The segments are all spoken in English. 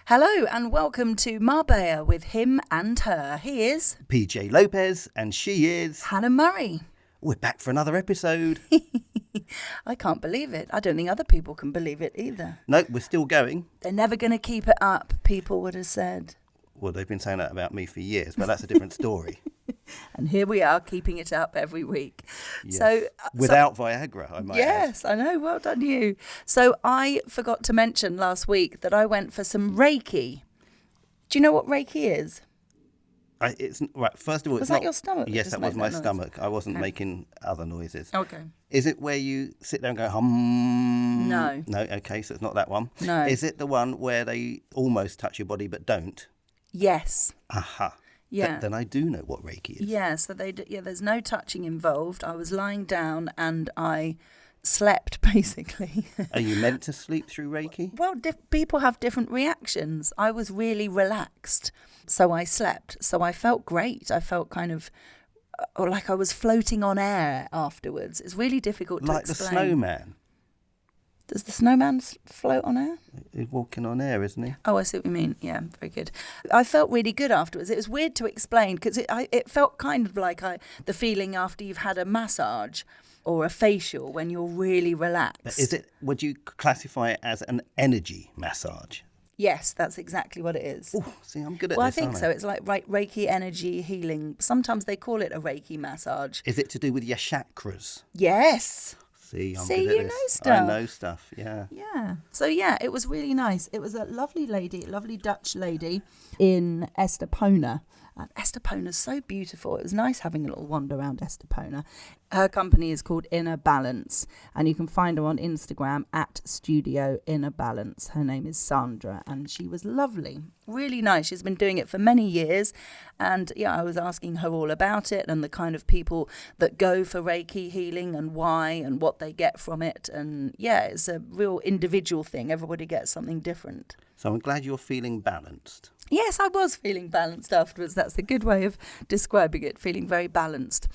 Hello and welcome to Marbella with him and her. He is PJ Lopez and she is Hannah Murray. We're back for another episode. I can't believe it. I don't think other people can believe it either. No, we're still going. They're never going to keep it up, people would have said. Well, they've been saying that about me for years, but that's a different story. And here we are, keeping it up every week. Yes. Without Viagra, I might add. Yes, I know. Well done, you. So I forgot to mention last week that I went for some Reiki. Do you know what Reiki is? Right, first of all, was that your stomach? Yes, that was my stomach. I wasn't making other noises. Okay. Is it where you sit there and go hum? No. No, okay, so it's not that one. No. Is it the one where they almost touch your body but don't? Yes. Aha. Yeah. Then I do know what Reiki is. Yeah, so there's no touching involved. I was lying down and I slept, basically. Are you meant to sleep through Reiki? Well, people have different reactions. I was really relaxed, so I slept. So I felt great. I felt kind of like I was floating on air afterwards. It's really difficult to explain. Like the snowman. Does the snowman float on air? He's walking on air, isn't he? Oh, I see what you mean. Yeah, very good. I felt really good afterwards. It was weird to explain because it felt kind of like the feeling after you've had a massage or a facial when you're really relaxed. Would you classify it as an energy massage? Yes, that's exactly what it is. Oh, see, I'm good at well, this, I think so. It's like Reiki energy healing. Sometimes they call it a Reiki massage. Is it to do with your chakras? Yes. See, I'm good you at know this. stuff. I know stuff, yeah. Yeah. So, yeah, it was really nice. It was a lovely Dutch lady in Estepona. And Estepona's so beautiful. It was nice having a little wander around Estepona. Her company is called Inner Balance, and you can find her on Instagram at Studio Inner Balance. Her name is Sandra, and she was lovely, really nice. She's been doing it for many years, and yeah, I was asking her all about it and the kind of people that go for Reiki healing and why and what they get from it. And yeah, it's a real individual thing. Everybody gets something different. So I'm glad you're feeling balanced. Yes, I was feeling balanced afterwards. That's a good way of describing it, feeling very balanced.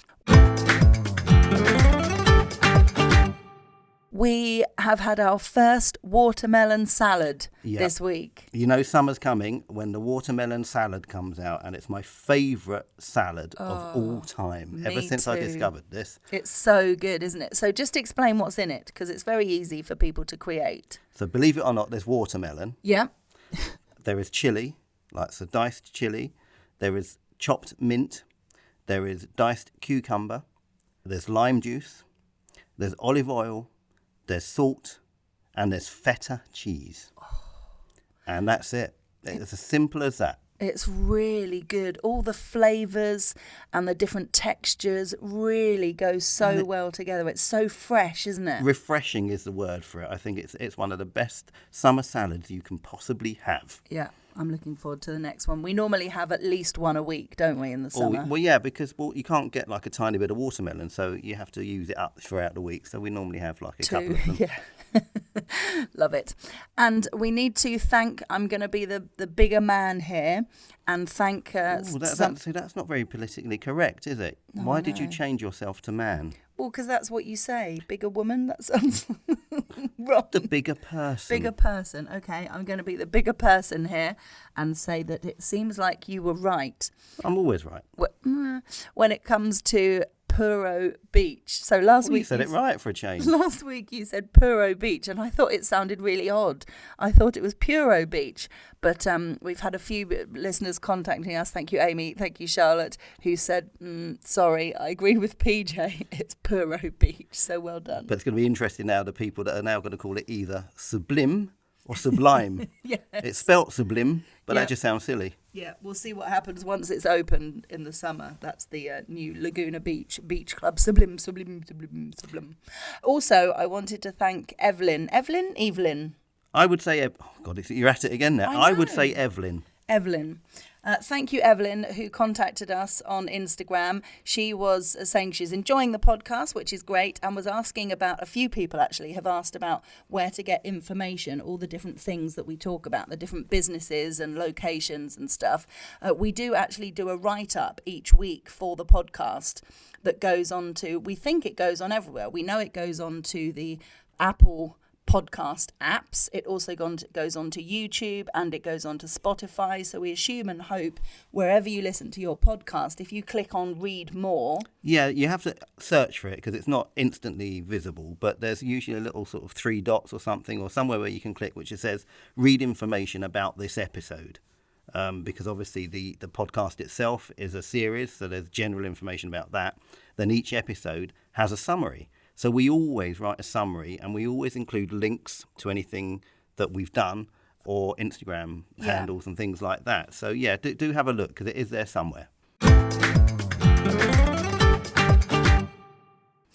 We have had our first watermelon salad this week. You know summer's coming when the watermelon salad comes out, and it's my favourite salad of all time, ever since I discovered this. It's so good, isn't it? So just explain what's in it, because it's very easy for people to create. So believe it or not, there's watermelon. Yeah. There is chilli, like so diced chilli. There is chopped mint. There is diced cucumber. There's lime juice. There's olive oil. There's salt, and there's feta cheese. And that's it. It's as simple as that. It's really good. All the flavours and the different textures really go so well together. It's so fresh, isn't it? Refreshing is the word for it. I think it's one of the best summer salads you can possibly have. Yeah, I'm looking forward to the next one. We normally have at least one a week, don't we, in the summer? Well, yeah, because you can't get like a tiny bit of watermelon, so you have to use it up throughout the week. So we normally have like a couple of them. Yeah. Love it. And we need to thank, I'm going to be the bigger man here, and thank... that's not very politically correct, is it? No, Why did you change yourself to man? Well, because that's what you say. Bigger woman, that sounds wrong. The bigger person. Bigger person. Okay, I'm going to be the bigger person here and say that it seems like you were right. I'm always right. When it comes to Puro Beach. So last week you said it right for a change. Last week you said Puro Beach, and I thought it sounded really odd. I thought it was Puro Beach, but we've had a few listeners contacting us. Thank you, Amy. Thank you, Charlotte, who said, sorry, I agree with PJ. It's Puro Beach. So well done. But it's going to be interesting now, the people that are now going to call it either sublime or sublime. Yes. It's spelt sublime, but that just sounds silly. Yeah, we'll see what happens once it's open in the summer. That's the new Laguna Beach Club. Sublime. Also, I wanted to thank Evelyn. Evelyn? I would say, you're at it again now. I would say Evelyn. Thank you, Evelyn, who contacted us on Instagram. She was saying she's enjoying the podcast, which is great, and was asking about, a few people actually have asked about where to get information, all the different things that we talk about, the different businesses and locations and stuff. We do actually do a write-up each week for the podcast that goes on to, we think it goes on everywhere. We know it goes on to the Apple podcast apps. It also goes on to YouTube and it goes on to Spotify. So we assume and hope wherever you listen to your podcast, if you click on read more. Yeah, you have to search for it because it's not instantly visible, but there's usually a little sort of 3 dots or something or somewhere where you can click which it says read information about this episode. Because obviously the podcast itself is a series, so there's general information about that. Then each episode has a summary. So we always write a summary and we always include links to anything that we've done or Instagram handles and things like that. So yeah, do have a look because it is there somewhere.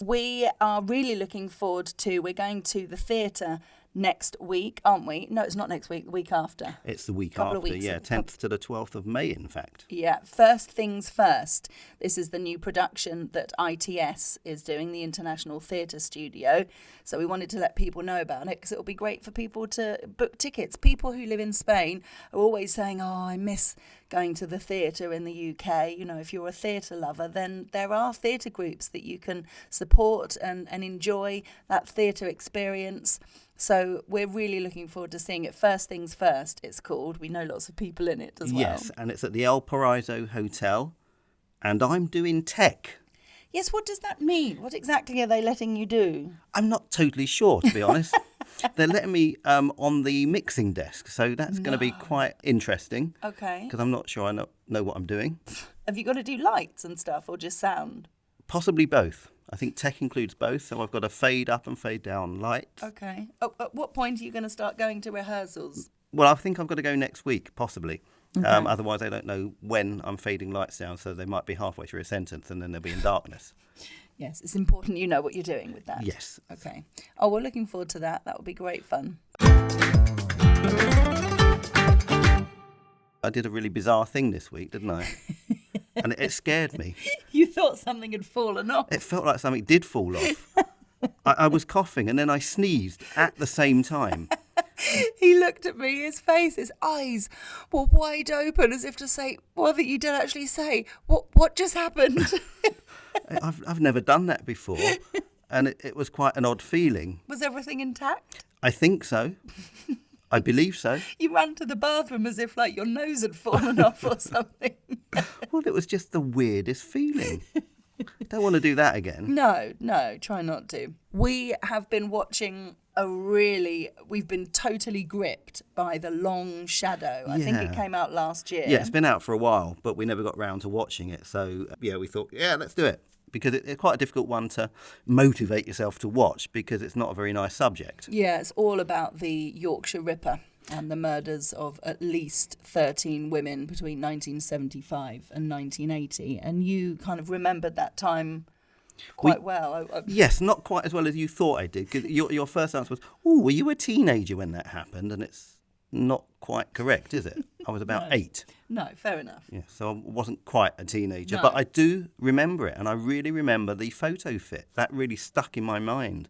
We are really looking forward we're going to the theatre next week, aren't we? No, it's not next week, the week after. It's the week Couple after, of weeks. 10th to the 12th of May, in fact. Yeah, First Things First. This is the new production that ITS is doing, the International Theatre Studio. So we wanted to let people know about it because it'll be great for people to book tickets. People who live in Spain are always saying, oh, I miss going to the theatre in the UK. You know, if you're a theatre lover, then there are theatre groups that you can support and enjoy that theatre experience. So we're really looking forward to seeing it. First Things First, it's called. We know lots of people in it as well. Yes, and it's at the El Paraiso Hotel, and I'm doing tech. Yes, what does that mean? What exactly are they letting you do? I'm not totally sure, to be honest. They're letting me on the mixing desk, so that's going to be quite interesting. Okay. Because I'm not sure I know what I'm doing. Have you got to do lights and stuff or just sound? Possibly both. I think tech includes both, so I've got a fade up and fade down light. Okay. Oh, at what point are you going to start going to rehearsals? Well, I think I've got to go next week, possibly. Okay. Otherwise, I don't know when I'm fading lights down, so they might be halfway through a sentence and then they'll be in darkness. Yes, it's important you know what you're doing with that. Yes. Okay. Oh, we're looking forward to that. That will be great fun. I did a really bizarre thing this week, didn't I? And it scared me. You thought something had fallen off. It felt like something did fall off. I was coughing and then I sneezed at the same time. He looked at me, his face, his eyes were wide open as if to say, what did you did actually say? What just happened? I've never done that before. And it was quite an odd feeling. Was everything intact? I think so. I believe so. You ran to the bathroom as if like your nose had fallen off or something. Well, it was just the weirdest feeling. Don't want to do that again. No, try not to. We have been watching we've been totally gripped by The Long Shadow. I think it came out last year. Yeah, it's been out for a while, but we never got round to watching it. So, yeah, we thought, let's do it. Because it's quite a difficult one to motivate yourself to watch because it's not a very nice subject. Yeah, it's all about the Yorkshire Ripper and the murders of at least 13 women between 1975 and 1980. And you kind of remembered that time quite well. Yes, not quite as well as you thought I did. 'Cause your first answer was, were you a teenager when that happened? And it's not quite correct, is it? I was about 8. No, fair enough. Yeah, so I wasn't quite a teenager. No. But I do remember it, and I really remember the photo fit. That really stuck in my mind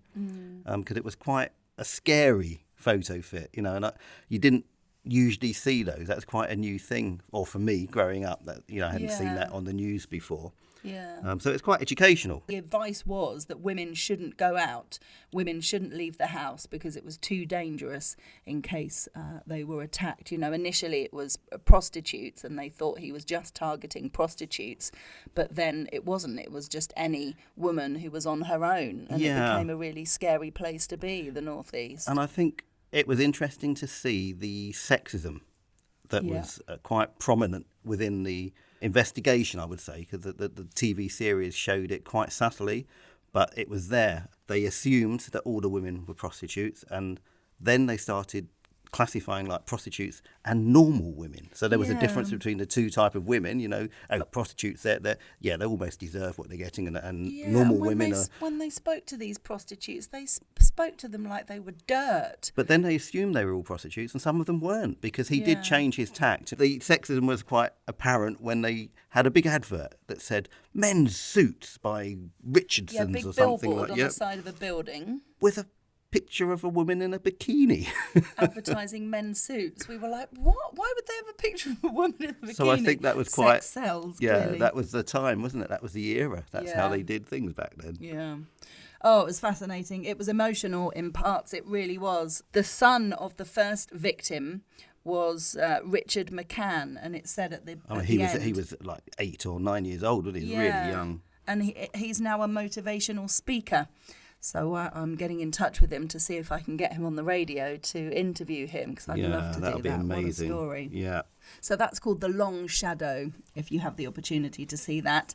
because it was quite a scary photo fit, and you didn't usually see those. That's quite a new thing, or for me, growing up, that I hadn't seen that on the news before. Yeah. So it's quite educational. The advice was that women shouldn't go out, women shouldn't leave the house because it was too dangerous in case they were attacked. Initially it was prostitutes and they thought he was just targeting prostitutes, but then it wasn't. It was just any woman who was on her own, and it became a really scary place to be, the North East. And I think it was interesting to see the sexism that was quite prominent within the investigation, I would say, because the TV series showed it quite subtly, but it was there. They assumed that all the women were prostitutes, and then they started classifying like prostitutes and normal women. So there was a difference between the two type of women. Prostitutes, they almost deserve what they're getting, and normal women are. When they spoke to these prostitutes, they spoke to them like they were dirt. But then they assumed they were all prostitutes, and some of them weren't, because he did change his tact. The sexism was quite apparent when they had a big advert that said "Men's Suits" by Richardson's or something like that. On the side of a building with a picture of a woman in a bikini advertising men's suits. We were like, what? Why would they have a picture of a woman in a bikini? So I think that was quite sex sells, clearly. clearly. That was the time, wasn't it? That was the era. That's how they did things back then. Yeah. Oh, it was fascinating. It was emotional in parts. It really was. The son of the first victim was Richard McCann, and it said at the end. He was like 8 or 9 years old, wasn't he? Yeah. Really young. And he's now a motivational speaker. So I'm getting in touch with him to see if I can get him on the radio to interview him, because I'd love to do that. That'll be amazing. What a story. Yeah. So that's called The Long Shadow, if you have the opportunity to see that.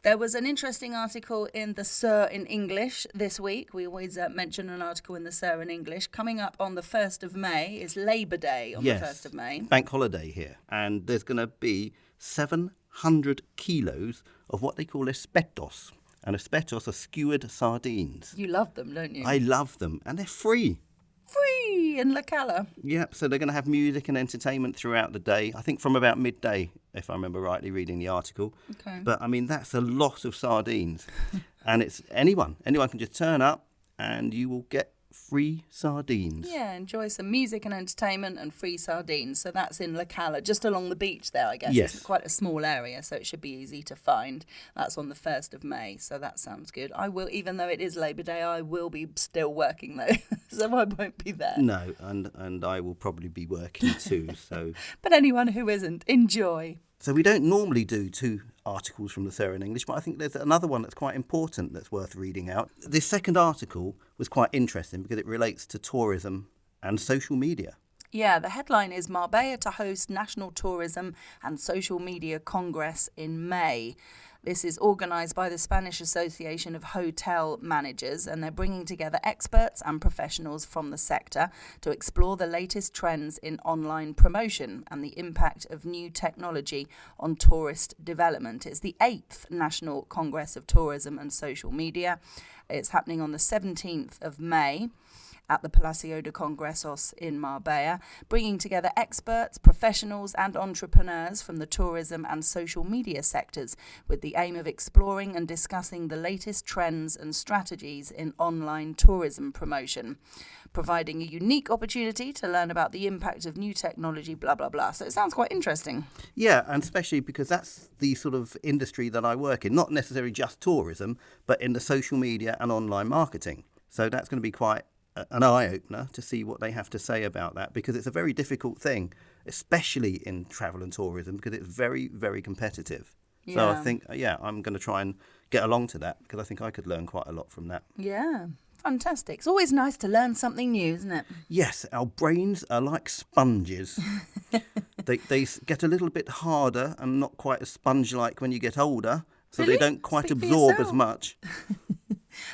There was an interesting article in the Sur in English this week. We always mention an article in the Sur in English. Coming up on the 1st of May is Labour Day on the 1st of May. Bank holiday here. And there's going to be 700 kilos of what they call espetos. And espetos are skewered sardines. You love them, don't you? I love them. And they're free. Free in Cala. Yep, so they're going to have music and entertainment throughout the day. I think from about midday, if I remember rightly reading the article. Okay. But, I mean, that's a lot of sardines. And it's anyone can just turn up and you will get free sardines. Yeah, enjoy some music and entertainment and free sardines. So that's in Cala, just along the beach there, I guess. Yes. It's quite a small area, so it should be easy to find. That's on the 1st of May, so that sounds good. I will, even though it is Labour Day, I will be still working though, so I won't be there. No, and I will probably be working too. So. But anyone who isn't, enjoy. So we don't normally do 2 articles from the Sur in English, but I think there's another one that's quite important that's worth reading out. This second article was quite interesting because it relates to tourism and social media. Yeah, the headline is Marbella to host National Tourism and Social Media Congress in May. This is organised by the Spanish Association of Hotel Managers, and they're bringing together experts and professionals from the sector to explore the latest trends in online promotion and the impact of new technology on tourist development. It's the 8th National Congress of Tourism and Social Media. It's happening on the 17th of May. At the Palacio de Congresos in Marbella, bringing together experts, professionals and entrepreneurs from the tourism and social media sectors with the aim of exploring and discussing the latest trends and strategies in online tourism promotion, providing a unique opportunity to learn about the impact of new technology, blah, blah, blah. So it sounds quite interesting. Yeah, and especially because that's the sort of industry that I work in, not necessarily just tourism, but in the social media and online marketing. So that's going to be quite an eye-opener to see what they have to say about that, because it's a very difficult thing, especially in travel and tourism, because it's very, very competitive. Yeah. So I think, I'm going to try and get along to that, because I think I could learn quite a lot from that. Yeah, fantastic. It's always nice to learn something new, isn't it? Yes, our brains are like sponges. They get a little bit harder and not quite as sponge-like when you get older, so Really? they don't quite Speak for absorb yourself. as much.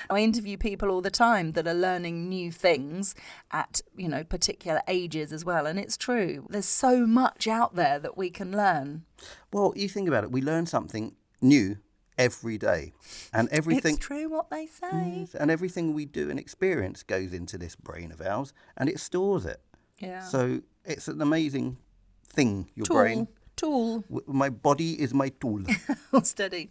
I interview people all the time that are learning new things at, particular ages as well. And it's true. There's so much out there that we can learn. Well, you think about it. We learn something new every day. And everything. It's true what they say. Yes, and everything we do and experience goes into this brain of ours and it stores it. Yeah. So it's an amazing thing, your Tool. brain. Tool. My body is my tool. Steady.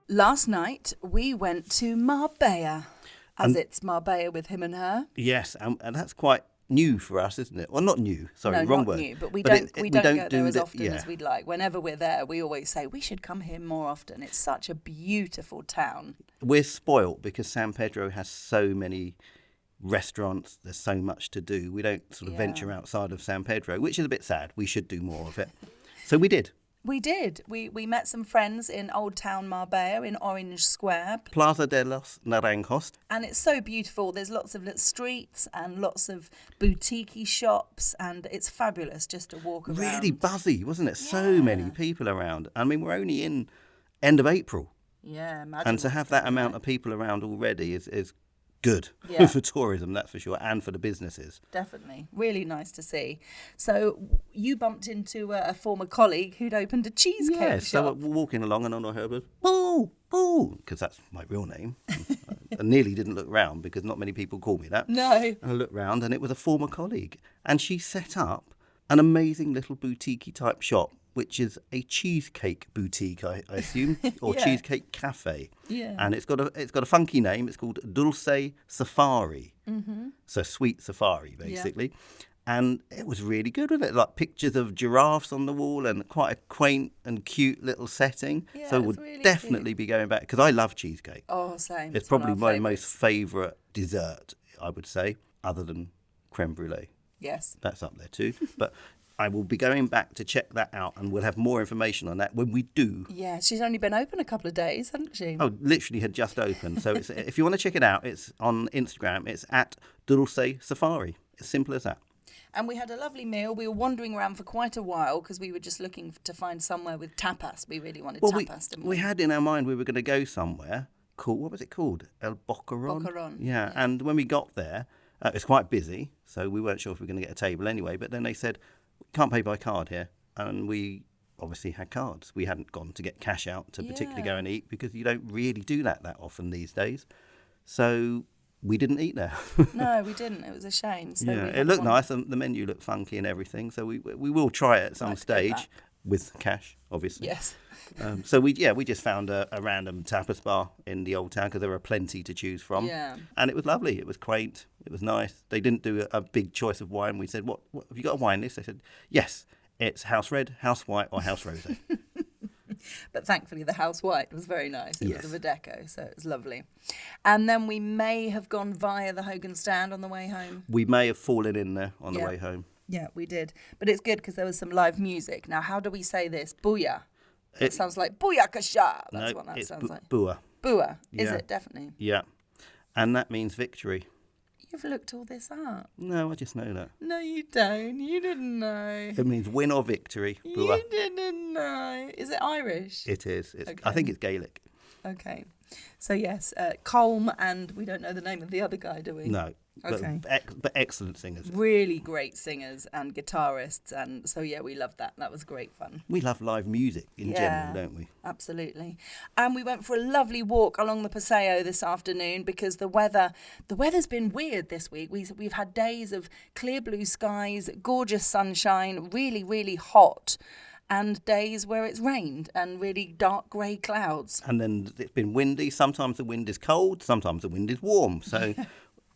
Last night, we went to Marbella, as it's Marbella with him and her. Yes, and that's quite new for us, isn't it? Well, not new. Sorry, no, wrong not word. new, but we don't go there as often yeah. as we'd like. Whenever we're there, we always say we should come here more often. It's such a beautiful town. We're spoilt because San Pedro has so many restaurants. There's so much to do. We don't sort of venture outside of San Pedro, which is a bit sad. We should do more of it. So we did. We did. We met some friends in Old Town Marbella in Orange Square. Plaza de los Naranjos. And it's so beautiful. There's lots of little streets and lots of boutique shops, and it's fabulous just to walk around. Really buzzy, wasn't it? So many people around. I mean, we're only in end of April. Yeah, imagine. And to have that amount of people around already is good for tourism, that's for sure, and for the businesses. Definitely. Really nice to see. So you bumped into a former colleague who'd opened a cheesecake shop. So we're walking along and all I heard was, Boo, Boo, because that's my real name. I nearly didn't look round because not many people call me that. No. And I looked round and it was a former colleague. And she set up an amazing little boutique-y type shop, which is a cheesecake boutique, I assume, or cheesecake cafe. Yeah. And it's got a funky name. It's called Dulce Safari. Mm-hmm. So sweet safari, basically. Yeah. And it was really good with it, like pictures of giraffes on the wall and quite a quaint and cute little setting. Yeah, so it's we'll really definitely be going back because I love cheesecake. Oh, same. It's one probably of my our most favourites. favourite dessert, I would say, other than creme brulee. Yes. That's up there too. But I will be going back to check that out, and we'll have more information on that when we do. Yeah, she's only been open a couple of days, hasn't she? Oh, literally had just opened. So it's, if you want to check it out, it's on Instagram. It's at Dulce Safari. It's simple as that. And we had a lovely meal. We were wandering around for quite a while because we were just looking to find somewhere with tapas. We really wanted tapas, didn't we? We had in our mind we were going to go somewhere called, what was it called? El Boqueron? Boqueron, Yeah, and when we got there, it was quite busy, so we weren't sure if we were going to get a table anyway. But then they said, we can't pay by card here. And we obviously had cards. We hadn't gone to get cash out to particularly go and eat because you don't really do that often these days. So we didn't eat there. No, we didn't. It was a shame. So Yeah, it looked nice. And the menu looked funky and everything. So we will try it at some stage with cash, obviously. Yes. So we just found a random tapas bar in the old town because there were plenty to choose from. Yeah. And it was lovely. It was quaint. It was nice. They didn't do a big choice of wine. We said, what have you got a wine list? They said, yes, it's house red, house white or house rosé. But thankfully the house white was very nice. It Yes. was a Verdeco, so it was lovely. And then we may have gone via the Hogan stand on the way home. We may have fallen in there on the way home. Yeah, we did. But it's good because there was some live music. Now, how do we say this? Booyah. It sounds like booyakasha. That's what that sounds like. Bua. Booah. Is Yeah. it? Definitely. Yeah. And that means victory. You've looked all this up. No, I just know that. No, you don't. You didn't know. It means win or victory. Bua. You didn't know. Is it Irish? It is. I Okay. think it's Gaelic. Okay. So, yes, Colm, and we don't know the name of the other guy, do we? No. Okay. But excellent singers. Really great singers and guitarists. And so, yeah, we loved that. That was great fun. We love live music in general, don't we? Absolutely. And we went for a lovely walk along the Paseo this afternoon because the weather's been weird this week. We've had days of clear blue skies, gorgeous sunshine, really, really hot, and days where it's rained and really dark grey clouds. And then it's been windy. Sometimes the wind is cold, sometimes the wind is warm. So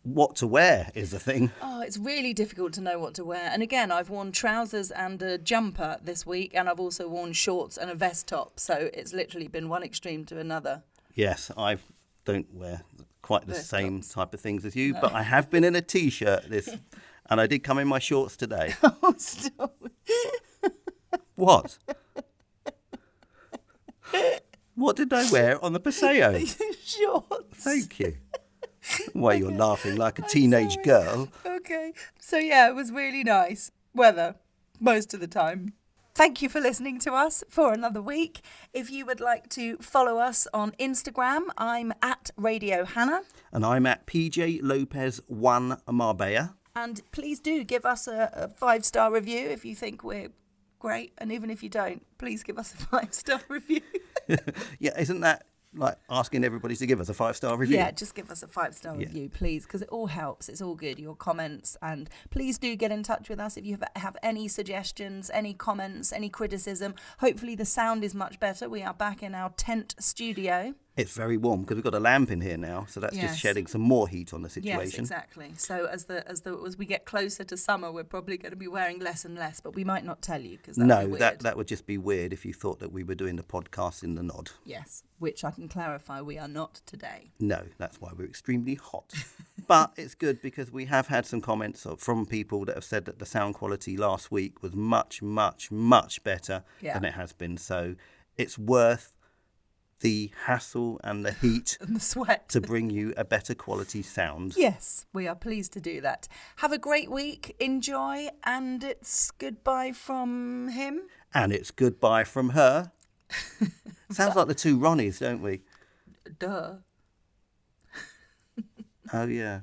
what to wear is the thing. Oh, it's really difficult to know what to wear. And again, I've worn trousers and a jumper this week, and I've also worn shorts and a vest top. So it's literally been one extreme to another. Yes, I don't wear quite the same type of things as you, but I have been in a T-shirt and I did come in my shorts today. Oh, stop. What? What did I wear on the Paseo? Shorts. Thank you. Why you're laughing like a teenage girl. Okay. So, yeah, it was really nice weather most of the time. Thank you for listening to us for another week. If you would like to follow us on Instagram, I'm at Radio Hannah. And I'm at PJ Lopez 1 Marbella. And please do give us a 5-star review if you think we're great. And even if you don't, please give us a 5-star review. Yeah, isn't that like asking everybody to give us a 5-star review? Yeah, just give us a 5-star review, please, because it all helps. It's all good, your comments. And please do get in touch with us if you have any suggestions, any comments, any criticism. Hopefully the sound is much better. We are back in our tent studio. It's very warm because we've got a lamp in here now, so that's just shedding some more heat on the situation. Yes, exactly. So as we get closer to summer, we're probably going to be wearing less and less, but we might not tell you because that would just be weird if you thought that we were doing the podcast in the nod. Yes, which I can clarify we are not today. No, that's why we're extremely hot. But it's good because we have had some comments from people that have said that the sound quality last week was much, much, much better than it has been. So it's worth the hassle and the heat and the sweat to bring you a better quality sound. Yes, we are pleased to do that. Have a great week, enjoy, and it's goodbye from him. And it's goodbye from her. Sounds like the two Ronnies, don't we? Duh. Oh, yeah.